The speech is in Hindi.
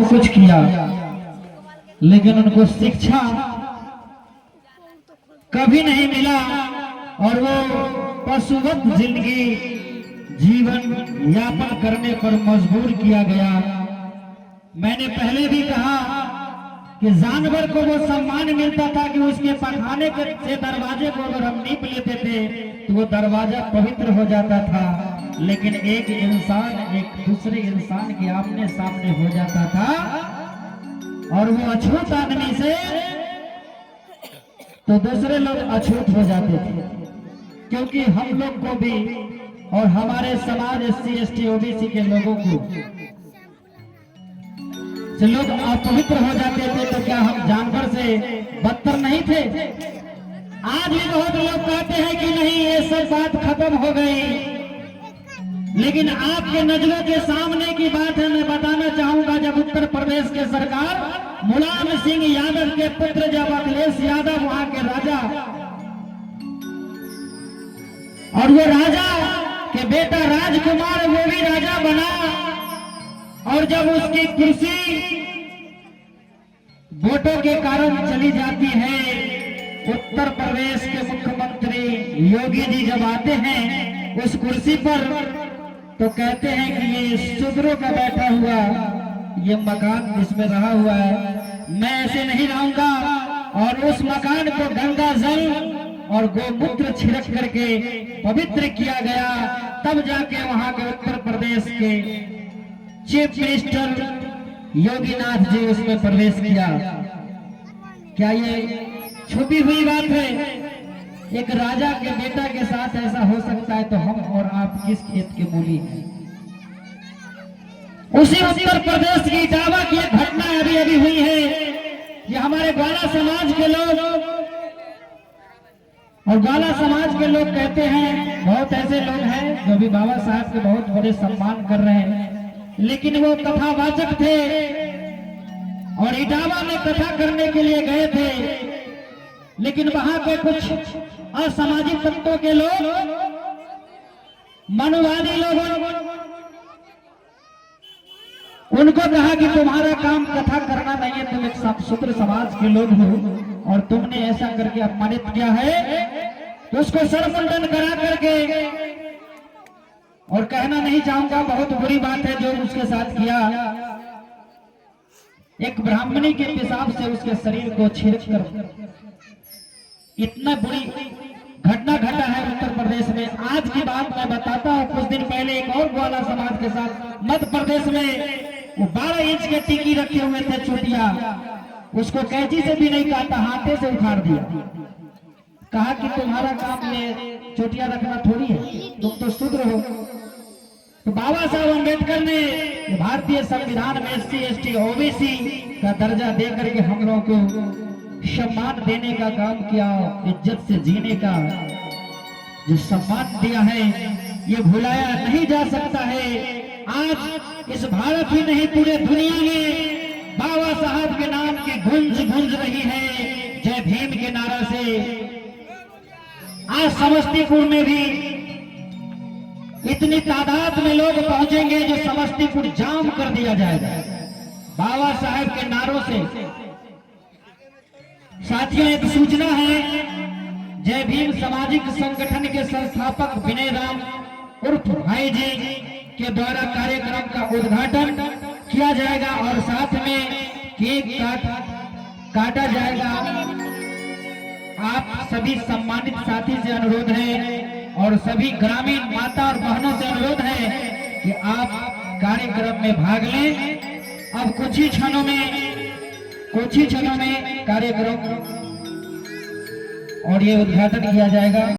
कुछ किया, लेकिन उनको शिक्षा कभी नहीं मिला और वो पशुवत जिंदगी जीवन यापन करने पर मजबूर किया गया। मैंने पहले भी कहा कि जानवर को वो सम्मान मिलता था कि उसके पखाने से दरवाजे को अगर हम नीप लेते थे तो वो दरवाजा पवित्र हो जाता था, लेकिन एक इंसान एक दूसरे इंसान के आमने सामने हो जाता था और वो अछूत आदमी से तो दूसरे लोग अछूत हो जाते थे। क्योंकि हम लोग को भी और हमारे समाज SC ST OBC के लोगों को से लोग अपवित्र हो जाते थे, तो क्या हम जानवर से बदतर नहीं थे? आज भी बहुत लोग कहते हैं कि नहीं ये सब बात खत्म हो गई, लेकिन आपके नजरों के सामने की बात है। मैं बताना चाहूंगा, जब उत्तर प्रदेश के सरकार मुलायम सिंह यादव के पुत्र जब अखिलेश यादव वहां के राजा और वो राजा के बेटा राजकुमार वो भी राजा बना, और जब उसकी कुर्सी वोटों के कारण चली जाती है, उत्तर प्रदेश के मुख्यमंत्री योगी जी जब आते हैं उस कुर्सी पर तो कहते हैं कि ये शूद्रों का बैठा हुआ ये मकान इसमें रहा हुआ है, मैं ऐसे नहीं रहूंगा। और उस मकान को गंगा जल और गोमूत्र छिड़क करके पवित्र किया गया, तब जाके वहां के उत्तर प्रदेश के चीफ मिनिस्टर योगीनाथ जी उसमें प्रवेश किया। क्या ये छुपी हुई बात है? एक राजा के बेटा के साथ ऐसा हो सकता है, तो हम और आप किस खेत के मूली हैं? उसी उत्तर प्रदेश की इटावा की एक घटना अभी अभी हुई है कि हमारे ग्वाला समाज के लोग और ग्वाला समाज के लोग कहते हैं, बहुत ऐसे लोग हैं जो भी बाबा साहब के बहुत बड़े सम्मान कर रहे हैं, लेकिन वो कथावाचक थे और इटावा में कथा करने के लिए गए थे, लेकिन वहां पे कुछ असामाजिक तत्वों के लोग, मनुवादी लोगों उनको कहा कि तुम्हारा काम कथा करना नहीं है, तुम एक शूद्र समाज के लोग हो और तुमने ऐसा करके अपमानित किया है, तो उसको सरमुंडन करा करके, और कहना नहीं चाहूंगा बहुत बुरी बात है जो उसके साथ किया, एक ब्राह्मणी के पेशाब से उसके शरीर को छेद कर इतना बुरी घटना घटा है उत्तर प्रदेश में। आज की बात मैं बताता हूँ, कुछ दिन पहले एक और ग्वाला समाज के साथ मध्य प्रदेश में वो 12 इंच के टिकी रखे हुए थे चोटिया, उसको कैंची से भी नहीं काटा, हाथे से उखाड़ दिया। कहा कि तुम्हारा काम ये चोटिया रखना थोड़ी है, तुम तो शूद्र हो। तो बाबा साहब अम्बेडकर ने भारतीय संविधान में SC ST OBC का दर्जा देकर के हम लोगों को सम्मान देने का काम किया, इज्जत से जीने का जो सम्मान दिया है ये भुलाया नहीं जा सकता है। आज इस भारत ही नहीं पूरे दुनिया में बाबा साहब के नाम की गूंज गूंज रही है जय भीम के नारा से। आज समस्तीपुर में भी इतनी तादाद में लोग पहुंचेंगे जो समस्तीपुर जाम कर दिया जाएगा बाबा साहब के नारों से। साथियों, एक सूचना है, जय भीम सामाजिक संगठन के संस्थापक विनय राम उर्फ भाई जी के द्वारा कार्यक्रम का उद्घाटन किया जाएगा और साथ में केक काटा जाएगा। आप सभी सम्मानित साथी से अनुरोध है और सभी ग्रामीण माता और बहनों से अनुरोध है कि आप कार्यक्रम में भाग लें। अब कुछ ही क्षणों में कार्यक्रम और ये उद्घाटन किया जाएगा।